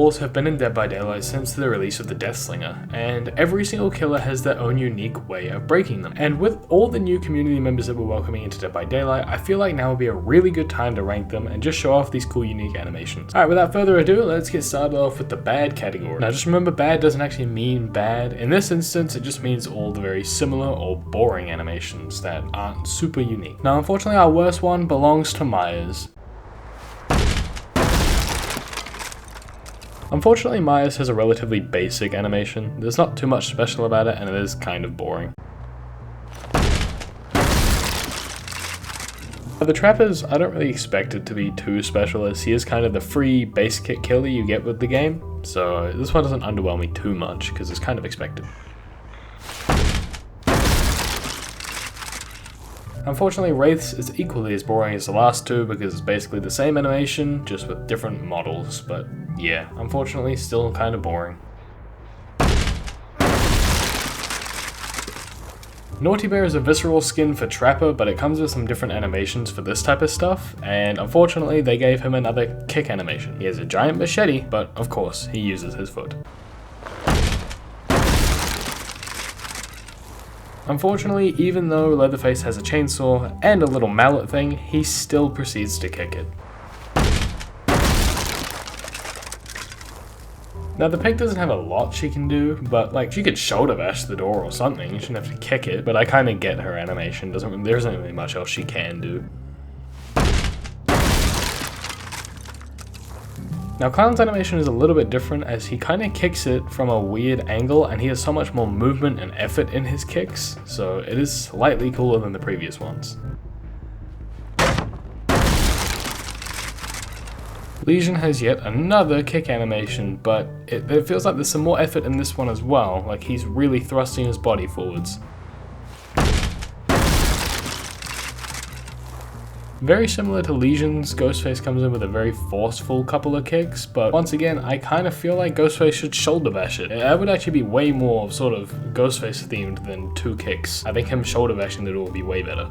walls have been in Dead by Daylight since the release of the Deathslinger, and every single killer has their own unique way of breaking them. And with all the new community members that we're welcoming into Dead by Daylight, I feel like now would be a really good time to rank them and just show off these cool unique animations. Alright, without further ado, let's get started off with the bad category. Now just remember, bad doesn't actually mean bad. In this instance, it just means all the very similar or boring animations that aren't super unique. Now unfortunately, our worst one belongs to Myers. Unfortunately, Myers has a relatively basic animation. There's not too much special about it, and it is kind of boring. For the Trappers, I don't really expect it to be too special, as he is kind of the free base kit killer you get with the game, so this one doesn't underwhelm me too much, because it's kind of expected. Unfortunately, Wraith's is equally as boring as the last two because it's basically the same animation, just with different models, but yeah, unfortunately still kind of boring. Naughty Bear is a visceral skin for Trapper, but it comes with some different animations for this type of stuff, and unfortunately they gave him another kick animation. He has a giant machete, but of course he uses his foot. Unfortunately, even though Leatherface has a chainsaw and a little mallet thing, he still proceeds to kick it. Now the pig doesn't have a lot she can do, but like she could shoulder bash the door or something, you shouldn't have to kick it, but I kinda get her animation, there isn't really much else she can do. Now Clown's animation is a little bit different, as he kinda kicks it from a weird angle and he has so much more movement and effort in his kicks, so it is slightly cooler than the previous ones. Legion has yet another kick animation, but it feels like there's some more effort in this one as well, like he's really thrusting his body forwards. Very similar to Legion's, Ghostface comes in with a very forceful couple of kicks, but once again, I kind of feel like Ghostface should shoulder bash it. That would actually be way more sort of Ghostface themed than two kicks. I think him shoulder bashing the door would be way better.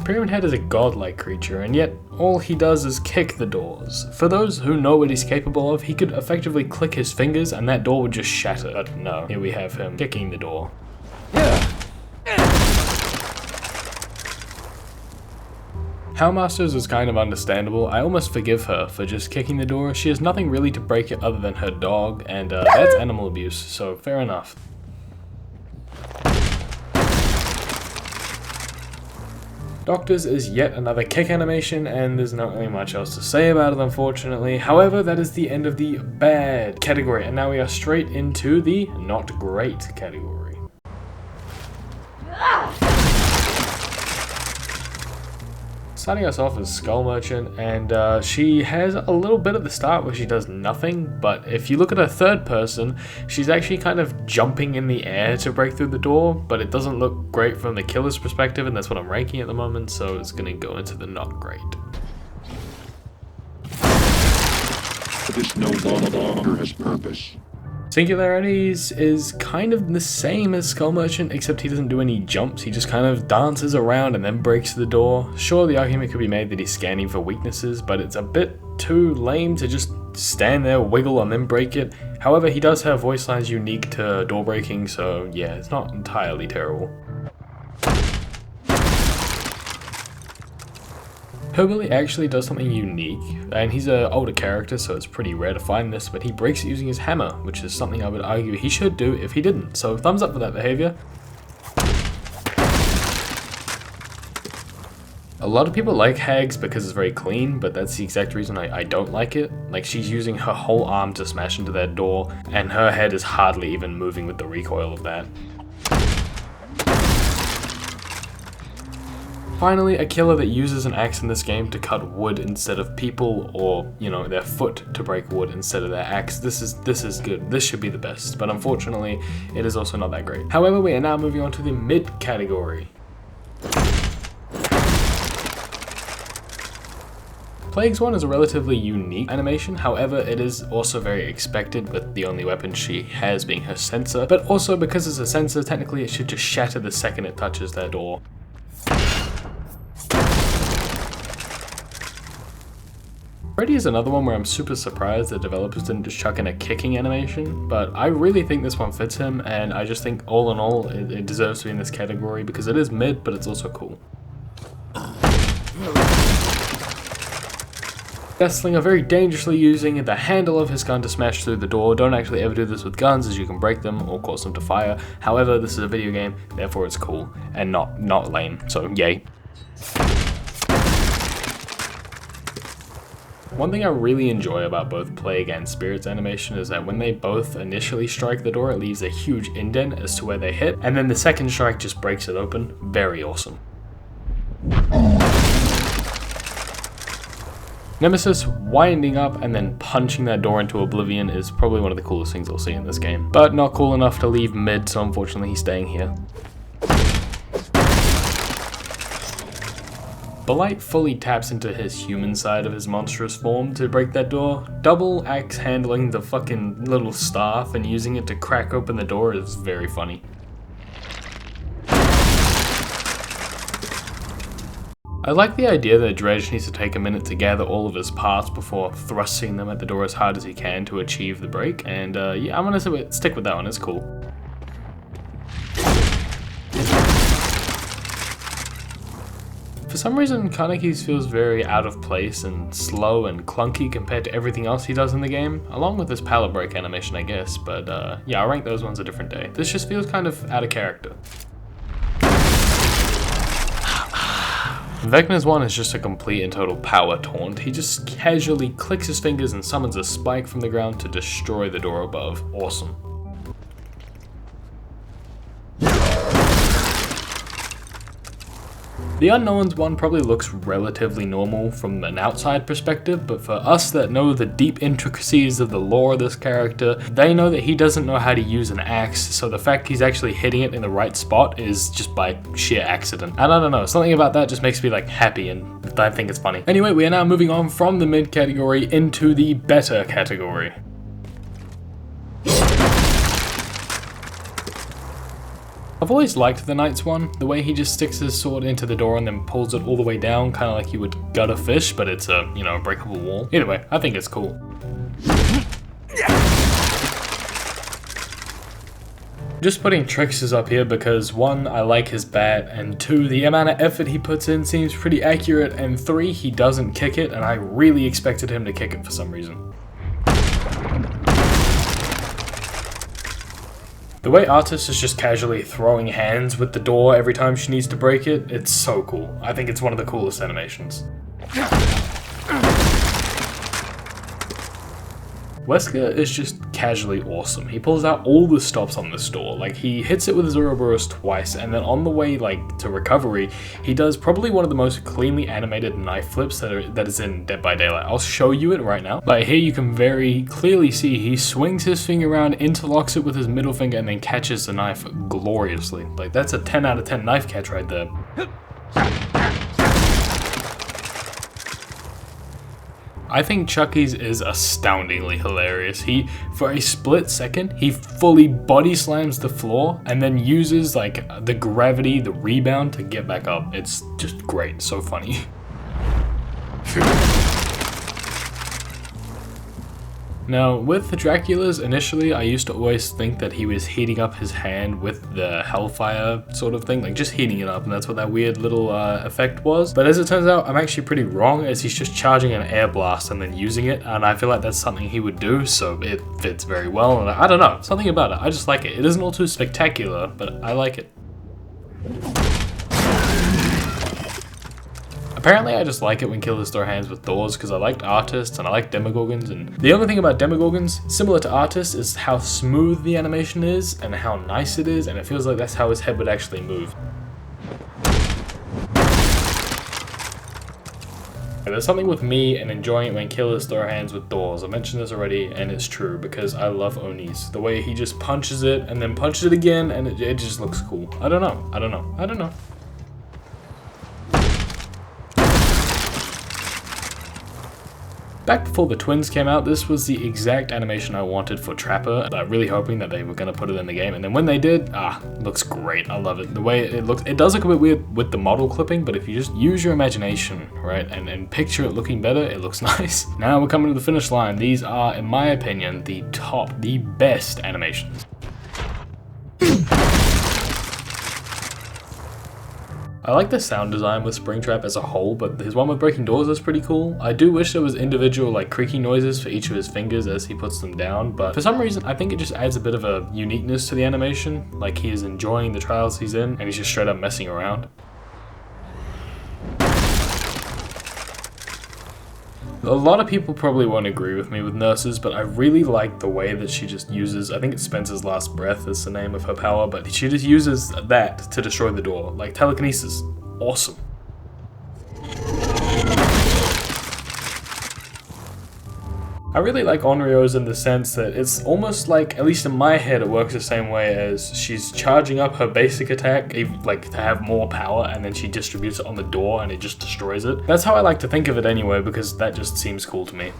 Pyramid Head is a godlike creature, and yet all he does is kick the doors. For those who know what he's capable of, he could effectively click his fingers and that door would just shatter. But no, here we have him kicking the door. Houndmaster's is kind of understandable. I almost forgive her for just kicking the door. She has nothing really to break it other than her dog, and that's animal abuse, so fair enough. Doctor's is yet another kick animation, and there's not really much else to say about it, unfortunately. However, that is the end of the bad category, and now we are straight into the not great category. Starting us off as Skull Merchant, and she has a little bit at the start where she does nothing, but if you look at her third person, she's actually kind of jumping in the air to break through the door, but it doesn't look great from the killer's perspective, and that's what I'm ranking at the moment, so it's going to go into the not great. This no longer has purpose. Singularity is kind of the same as Skull Merchant, except he doesn't do any jumps, he just kind of dances around and then breaks the door. Sure, the argument could be made that he's scanning for weaknesses, but it's a bit too lame to just stand there, wiggle, and then break it. However, he does have voice lines unique to door breaking, so yeah, it's not entirely terrible. Hillbilly actually does something unique, and he's an older character, so it's pretty rare to find this, but he breaks it using his hammer, which is something I would argue he should do if he didn't, so thumbs up for that behavior. A lot of people like Hags because it's very clean, but that's the exact reason I don't like it. Like, she's using her whole arm to smash into that door, and her head is hardly even moving with the recoil of that. Finally, a killer that uses an axe in this game to cut wood instead of people, or, you know, their foot to break wood instead of their axe. This is good. This should be the best, but unfortunately, it is also not that great. However, we are now moving on to the mid category. Plague's one is a relatively unique animation, however it is also very expected with the only weapon she has being her sensor, but also because it's a sensor, technically it should just shatter the second it touches that door. Freddy is another one where I'm super surprised the developers didn't just chuck in a kicking animation, but I really think this one fits him, and I just think all in all it deserves to be in this category because it is mid, but it's also cool. Deathslinger very dangerously using the handle of his gun to smash through the door. Don't actually ever do this with guns as you can break them or cause them to fire. However, this is a video game, therefore it's cool and not lame, so yay. One thing I really enjoy about both Plague and Spirit's animation is that when they both initially strike the door, it leaves a huge indent as to where they hit, and then the second strike just breaks it open. Very awesome. Nemesis winding up and then punching that door into oblivion is probably one of the coolest things I'll see in this game. But not cool enough to leave mid, so unfortunately he's staying here. Blight fully taps into his human side of his monstrous form to break that door. Double axe handling the fucking little staff and using it to crack open the door is very funny. I like the idea that Dredge needs to take a minute to gather all of his parts before thrusting them at the door as hard as he can to achieve the break, and yeah, I'm gonna stick with that one, it's cool. For some reason, Kaneki's feels very out of place and slow and clunky compared to everything else he does in the game, along with his pallet break animation I guess, but yeah, I'll rank those ones a different day. This just feels kind of out of character. Vecna's one is just a complete and total power taunt. He just casually clicks his fingers and summons a spike from the ground to destroy the door above. Awesome. The Unknown's one probably looks relatively normal from an outside perspective, but for us that know the deep intricacies of the lore of this character, they know that he doesn't know how to use an axe, so the fact he's actually hitting it in the right spot is just by sheer accident. And I don't know, something about that just makes me like happy and I think it's funny. Anyway, we are now moving on from the mid category into the better category. I've always liked the Knight's one, the way he just sticks his sword into the door and then pulls it all the way down, kind of like you would gut a fish, but it's a, you know, a breakable wall. Either way, I think it's cool. Just putting Trickster's up here because 1, I like his bat, and 2, the amount of effort he puts in seems pretty accurate, and 3, he doesn't kick it, and I really expected him to kick it for some reason. The way Artist is just casually throwing hands with the door every time she needs to break it, it's so cool. I think it's one of the coolest animations. Wesker is just casually awesome. He pulls out all the stops on this door. Like, he hits it with his Ouroboros twice, and then on the way, like, to recovery, he does probably one of the most cleanly animated knife flips that is in Dead by Daylight. I'll show you it right now. Like, here you can very clearly see he swings his finger around, interlocks it with his middle finger, and then catches the knife gloriously. Like, that's a 10 out of 10 knife catch right there. I think Chucky's is astoundingly hilarious. For a split second, he fully body slams the floor and then uses like the gravity, the rebound to get back up. It's just great, so funny. Now, with the Draculas, initially I used to always think that he was heating up his hand with the Hellfire sort of thing, like just heating it up, and that's what that weird little effect was. But as it turns out, I'm actually pretty wrong, as he's just charging an air blast and then using it, and I feel like that's something he would do, so it fits very well, and I don't know, something about it, I just like it. It isn't all too spectacular, but I like it. Apparently I just like it when killers throw hands with doors because I liked Artists and I like Demogorgons, and the only thing about Demogorgons, similar to Artists, is how smooth the animation is and how nice it is, and it feels like that's how his head would actually move. And there's something with me and enjoying it when killers throw hands with doors. I mentioned this already and it's true because I love Oni's. The way he just punches it and then punches it again and it just looks cool. I don't know. Back before the twins came out, this was the exact animation I wanted for Trapper, really hoping that they were going to put it in the game, and then when they did, looks great. I love it. The way it looks, it does look a bit weird with the model clipping, but if you just use your imagination, right, and picture it looking better, it looks nice. Now we're coming to the finish line. These are, in my opinion, the best animations. I like the sound design with Springtrap as a whole, but his one with breaking doors is pretty cool. I do wish there was individual like creaking noises for each of his fingers as he puts them down, but for some reason I think it just adds a bit of a uniqueness to the animation, like he is enjoying the trials he's in and he's just straight up messing around. A lot of people probably won't agree with me with nurses, but I really like the way that she just uses, I think it's Spencer's last breath is the name of her power, but she just uses that to destroy the door, like telekinesis. Awesome. I really like Onryo's in the sense that it's almost like, at least in my head, it works the same way as she's charging up her basic attack, like to have more power, and then she distributes it on the door and it just destroys it. That's how I like to think of it anyway, because that just seems cool to me.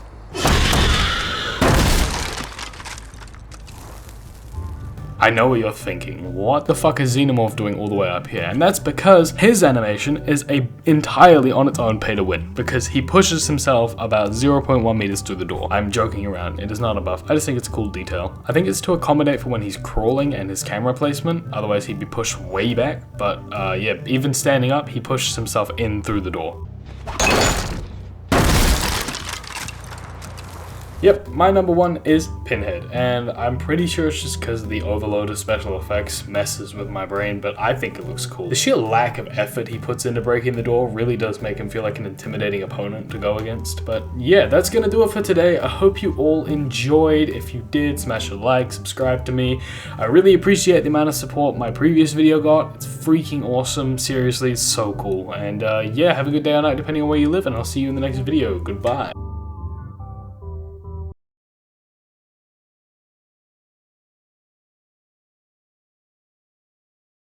I know what you're thinking. What the fuck is Xenomorph doing all the way up here? And that's because his animation is entirely on its own pay to win, because he pushes himself about 0.1 meters through the door. I'm joking around, it is not a buff. I just think it's a cool detail. I think it's to accommodate for when he's crawling and his camera placement, otherwise he'd be pushed way back. But yeah, even standing up, he pushes himself in through the door. Yep, my number one is Pinhead, and I'm pretty sure it's just because the overload of special effects messes with my brain, but I think it looks cool. The sheer lack of effort he puts into breaking the door really does make him feel like an intimidating opponent to go against. But yeah, that's gonna do it for today. I hope you all enjoyed. If you did, smash a like, subscribe to me. I really appreciate the amount of support my previous video got. It's freaking awesome. Seriously, it's so cool. And yeah, have a good day or night depending on where you live, and I'll see you in the next video. Goodbye.